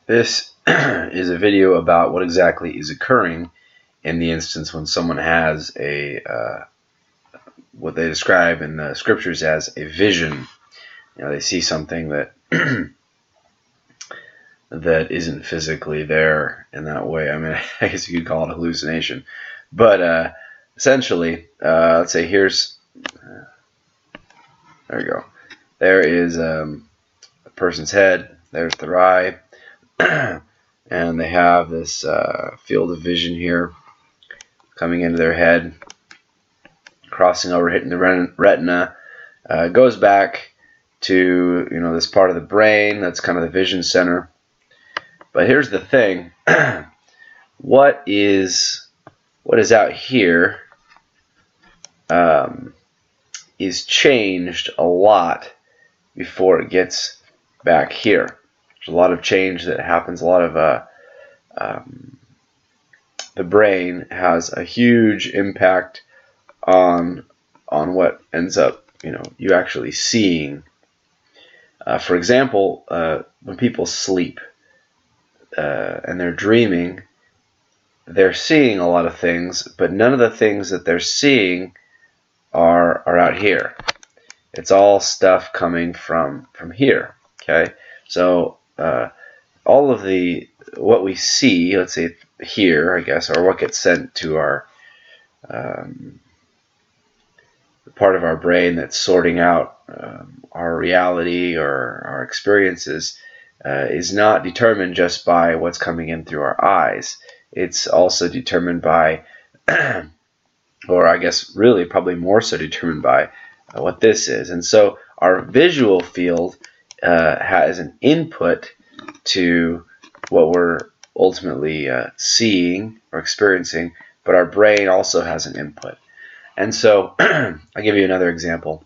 This is a video about what exactly is occurring in the instance when someone has a what they describe in the scriptures as a vision. You know, they see something that that isn't physically there in that way. I mean, I guess you could call it a hallucination, but essentially, let's say here's there you go. There is a person's head. There's their eye. And they have this field of vision here coming into their head, crossing over, hitting the retina, goes back to this part of the brain that's kind of the vision center. But here's the thing: what is out here is changed a lot before it gets back here. There's a lot of change that happens. A lot of the brain has a huge impact on what ends up you actually seeing. For example, when people sleep and they're dreaming, they're seeing a lot of things, but none of the things that they're seeing are out here. It's all stuff coming from here. Okay, so all of what we see, let's say here, I guess, or what gets sent to our the part of our brain that's sorting out our reality or our experiences, is not determined just by what's coming in through our eyes. It's also determined by, or I guess really probably more so determined by what this is. And so our visual field has an input to what we're ultimately seeing or experiencing, but our brain also has an input. And so I'll give you another example.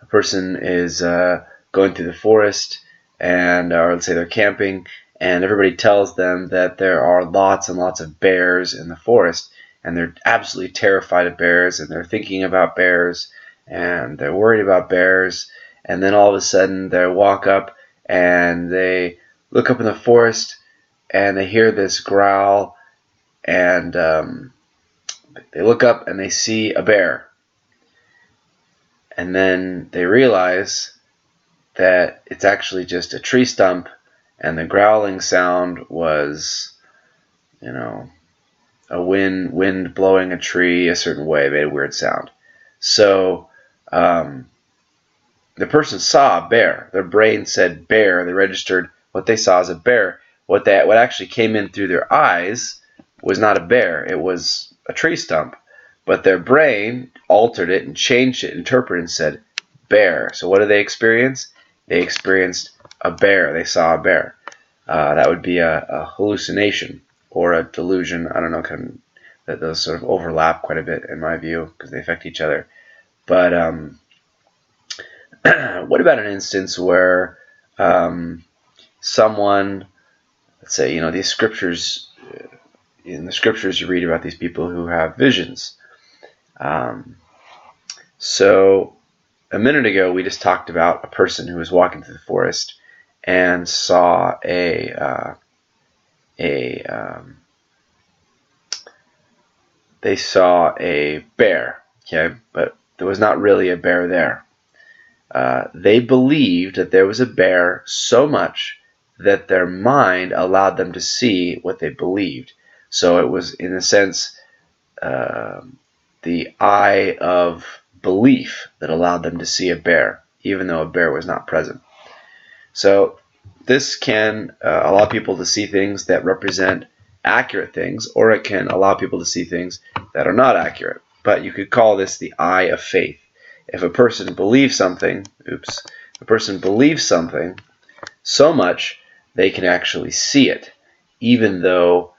A person is going through the forest, or let's say they're camping, and everybody tells them that there are lots and lots of bears in the forest, and they're absolutely terrified of bears, and they're thinking about bears, and they're worried about bears, and then all of a sudden they walk up and they look up in the forest and they hear this growl, and they look up and they see a bear, and then they realize that it's actually just a tree stump, and the growling sound was a wind blowing a tree a certain way. It made a weird sound. So the person saw a bear. Their brain said bear. They registered what they saw as a bear. What actually came in through their eyes was not a bear. It was a tree stump. But their brain altered it and changed it, interpreted, and said bear. So what did they experience? They experienced a bear. They saw a bear. That would be a hallucination or a delusion. I don't know, that those sort of overlap quite a bit in my view because they affect each other. But what about an instance where someone, let's say, these scriptures, in the scriptures you read about these people who have visions. So a minute ago we just talked about a person who was walking through the forest and saw they saw a bear, okay, but there was not really a bear there. They believed that there was a bear so much that their mind allowed them to see what they believed. So it was, in a sense, the eye of belief that allowed them to see a bear, even though a bear was not present. So this can allow people to see things that represent accurate things, or it can allow people to see things that are not accurate. But you could call this the eye of faith. If a person believes something, so much, they can actually see it, even though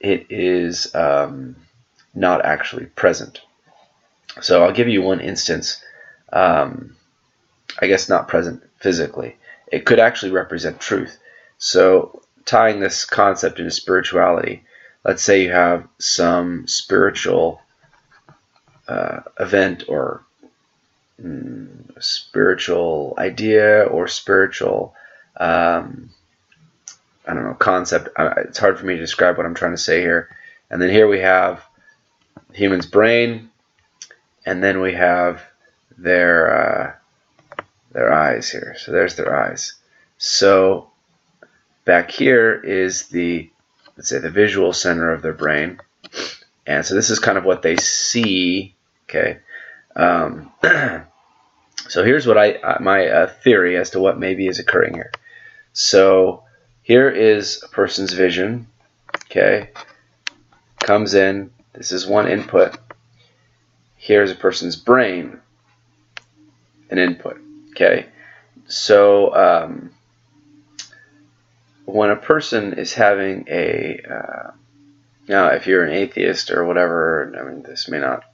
it is not actually present. So I'll give you one instance. I guess not present physically. It could actually represent truth. So tying this concept into spirituality, let's say you have some spiritual event or spiritual idea or spiritual I don't know, concept. It's hard for me to describe what I'm trying to say here. And then here we have the human's brain, and then we have their eyes here. So there's their eyes. So back here is let's say the visual center of their brain. And so this is kind of what they see. Okay. So here's what my theory as to what maybe is occurring here. So here is a person's vision. Okay. Comes in. This is one input. Here's a person's brain. An input. Okay. So when a person is having now, if you're an atheist or whatever, I mean, this may not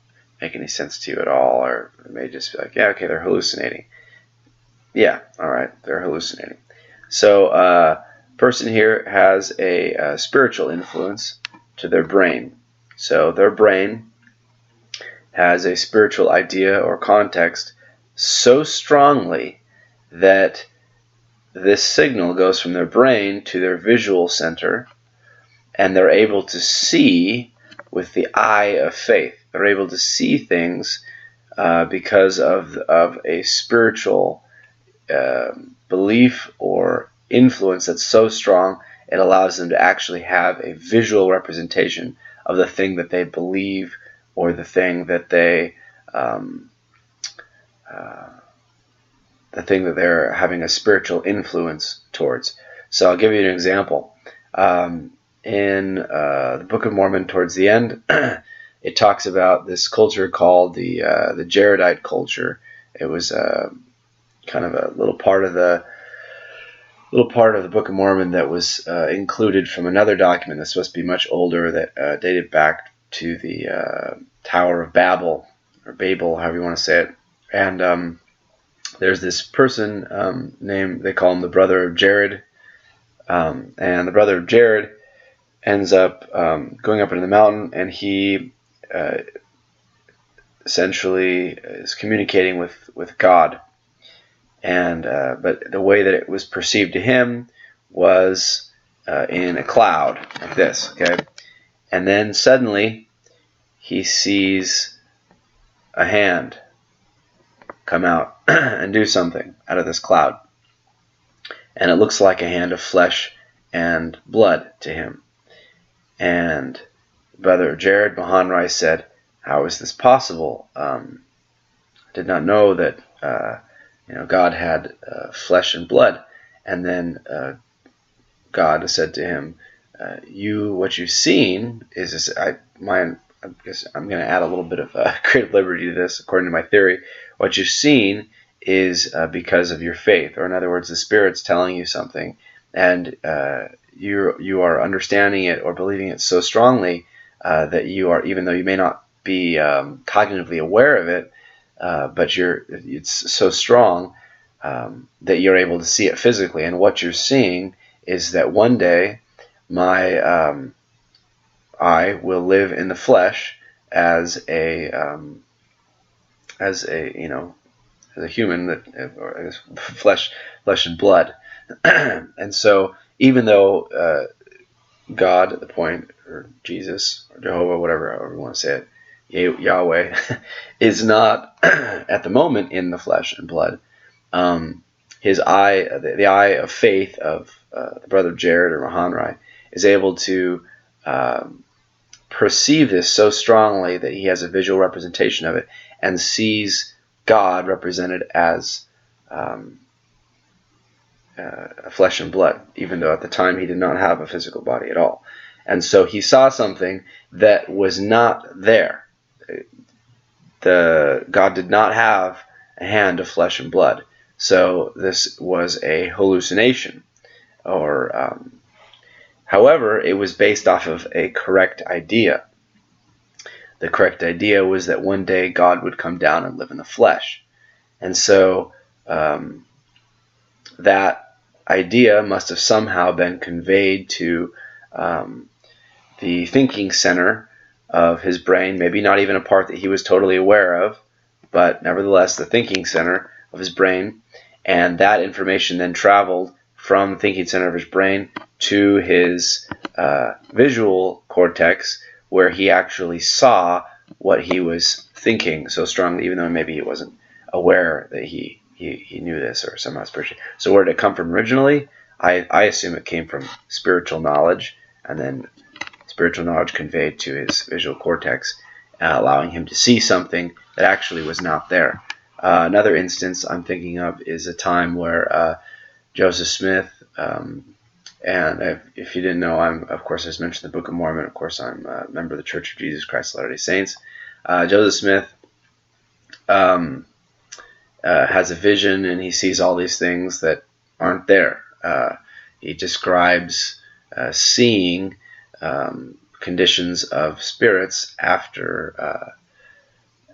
make any sense to you at all, or it may just be like, yeah, okay, they're hallucinating. Yeah, all right, they're hallucinating. So person here has a spiritual influence to their brain. So their brain has a spiritual idea or context so strongly that this signal goes from their brain to their visual center, and they're able to see with the eye of faith. They're able to see things because of a spiritual belief or influence that's so strong, it allows them to actually have a visual representation of the thing that they believe or the thing that they're having a spiritual influence towards. So I'll give you an example. In the Book of Mormon, towards the end, it talks about this culture called the Jaredite culture. It was kind of a little part of the Book of Mormon that was included from another document that's supposed to be much older, that dated back to the Tower of Babel, or Babel, however you want to say it. And there's this person named, they call him the brother of Jared, and the brother of Jared ends up going up into the mountain, and he essentially is communicating with God. And but the way that it was perceived to him was in a cloud like this, okay? And then suddenly he sees a hand come out and do something out of this cloud. And it looks like a hand of flesh and blood to him. And Brother Jared Mahanrai said, "How is this possible? I did not know that God had flesh and blood." And then God said to him, "What you've seen is this." I guess I'm going to add a little bit of creative liberty to this, according to my theory. What you've seen is because of your faith, or in other words, the Spirit's telling you something, and you are understanding it or believing it so strongly that you are, even though you may not be cognitively aware of it, but it's so strong that you're able to see it physically. And what you're seeing is that one day my I will live in the flesh as a human, that, or I guess flesh and blood. And so even though God at the point, or Jesus, or Jehovah, however you want to say it, Yahweh, is not at the moment in the flesh and blood, his eye, the eye of faith of the brother Jared or Mahanrai, is able to perceive this so strongly that he has a visual representation of it and sees God represented as flesh and blood, even though at the time he did not have a physical body at all. And so he saw something that was not there. God did not have a hand of flesh and blood. So this was a hallucination. However, it was based off of a correct idea. The correct idea was that one day God would come down and live in the flesh. And so that idea must have somehow been conveyed to the thinking center of his brain, maybe not even a part that he was totally aware of, but nevertheless the thinking center of his brain. And that information then traveled from the thinking center of his brain to his visual cortex, where he actually saw what he was thinking so strongly, even though maybe he wasn't aware that he knew this or somehow spiritual. So where did it come from originally? I assume it came from spiritual knowledge, and then spiritual knowledge conveyed to his visual cortex, allowing him to see something that actually was not there. Another instance I'm thinking of is a time where Joseph Smith, and if you didn't know, of course, I just mentioned the Book of Mormon. Of course, I'm a member of the Church of Jesus Christ of Latter-day Saints. Joseph Smith has a vision, and he sees all these things that aren't there. He describes seeing conditions of spirits after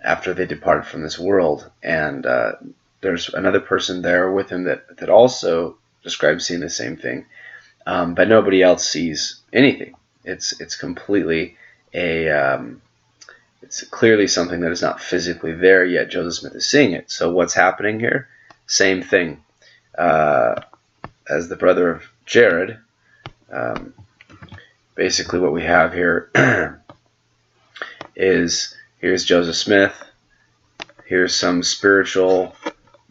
they departed from this world, and there's another person there with him that also describes seeing the same thing, but nobody else sees anything. It's completely it's clearly something that is not physically there yet. Joseph Smith is seeing it. So what's happening here? Same thing as the brother of Jared. Basically what we have here is, here's Joseph Smith. Here's some spiritual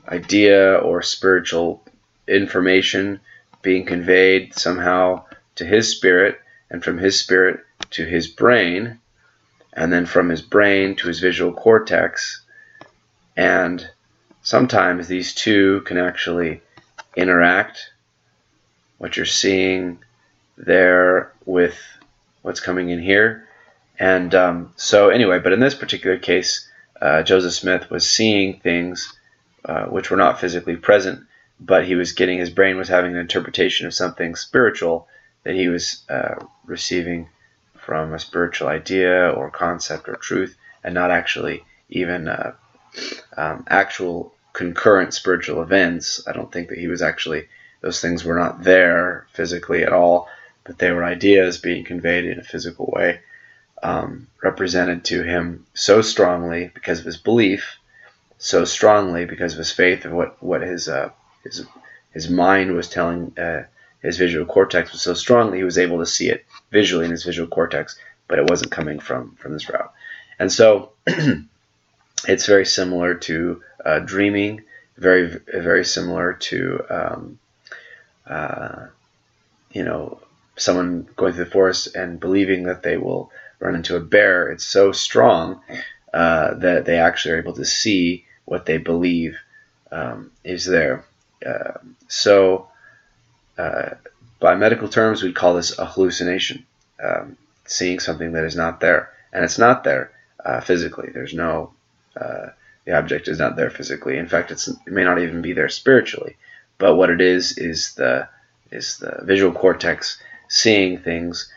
idea or spiritual information being conveyed somehow to his spirit, and from his spirit to his brain, and then from his brain to his visual cortex. And sometimes these two can actually interact. What you're seeing there with what's coming in here. And so anyway, but in this particular case, Joseph Smith was seeing things which were not physically present, but his brain was having an interpretation of something spiritual that he was receiving from a spiritual idea or concept or truth, and not actually even actual concurrent spiritual events. I don't think that he was actually, those things were not there physically at all, but they were ideas being conveyed in a physical way, represented to him so strongly because of his belief, so strongly because of his faith, of what his mind was telling. His visual cortex was so strongly he was able to see it visually in his visual cortex, but it wasn't coming from this route. And so it's very similar to dreaming, very similar to someone going through the forest and believing that they will run into a bear. It's so strong that they actually are able to see what they believe is there. By medical terms, we'd call this a hallucination, seeing something that is not there. And it's not there physically. There's no, the object is not there physically. In fact, it may not even be there spiritually. But what it is the visual cortex seeing things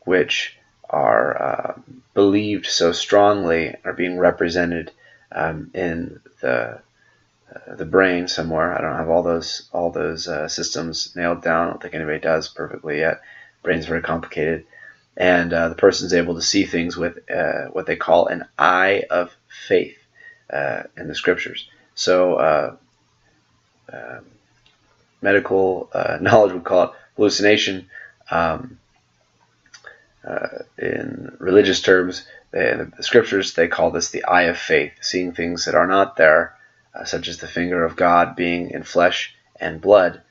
which are believed so strongly, are being represented in the brain somewhere. I don't have all those systems nailed down. I don't think anybody does perfectly yet. Brain's very complicated, and the person's able to see things with what they call an eye of faith in the scriptures. So medical knowledge would call it hallucination. In religious terms, in the scriptures, they call this the eye of faith, seeing things that are not there, such as the finger of God being in flesh and blood,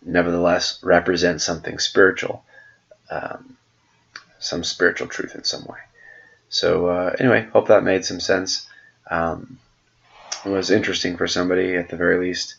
nevertheless represent something spiritual, some spiritual truth in some way. So anyway, hope that made some sense. It was interesting for somebody at the very least.